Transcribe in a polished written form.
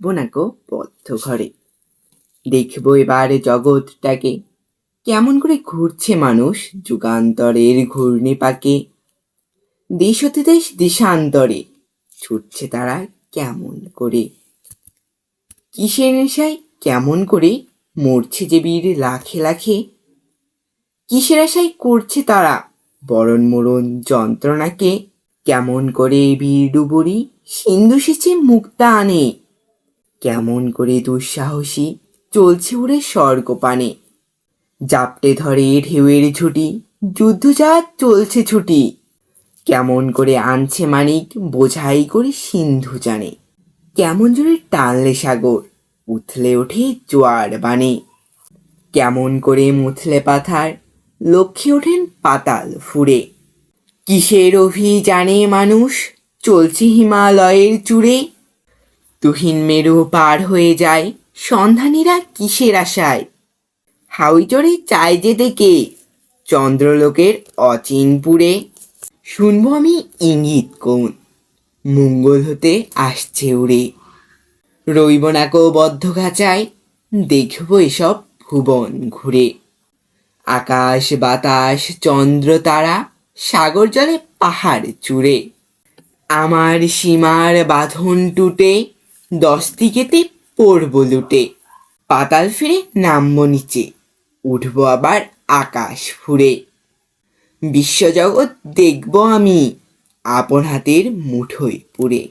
বোনাকো বদ্ধ ঘরে। দেখবো এবার জগৎটাকে, কেমন করে ঘুরছে মানুষ যুগান্তরের ঘূর্ণিপাকে। দেশ হতে দেশ দেশান্তরে ছুটছে তারা কেমন করে। কিসের নেশায় কেমন করে মরছে যে বীর লাখে লাখে। কিসের আশায় করছে তারা বরণ মরণ যন্ত্রণাকে। কেমন করে বীর ডুবুরি সিন্ধু সেচে মুক্তা আনে। কেমন করে দুঃসাহসী চলছে উড়ে স্বর্গপানে। জাপটে ধরে ঢেউয়ের ঝুঁটি, যুদ্ধজাহাজ চলছে ছুটি। কেমন করে আনছে মানিক বোঝাই করে সিন্ধু জানে। কেমন জোরে টানলে সাগর উথলে ওঠে জোয়ার বানে। কেমন করে মুথলে পাথার লক্ষ্যে ওঠেন পাতাল ফুঁড়ে। কিসের অভিযানে মানুষ চলছে হিমালয়ের চূড়ে। তুহিন মেরু পার হয়ে যায় সন্ধানীরা কিসের আশায়। হাউই চড়ে চায় যেতে কে চন্দ্রলোকের অচিনপুরে। শুনবো আমি ইঙ্গিত কোন মঙ্গল হতে আসছে উড়ে। রইব নাকো বদ্ধ খাঁচায়, দেখব এসব ভুবন ঘুরে। আকাশ বাতাস চন্দ্র তারা সাগর জলে পাহাড় চূড়ে। আমার সীমার বাঁধন টুটে 10 দিকেতে পড়ব লুটে। পাতাল ফিরে নামবো নিচে, উঠবো আবার আকাশ ফুঁড়ে। বিশ্বজগৎ দেখব আমি আপন হাতের মুঠোয় পুরে।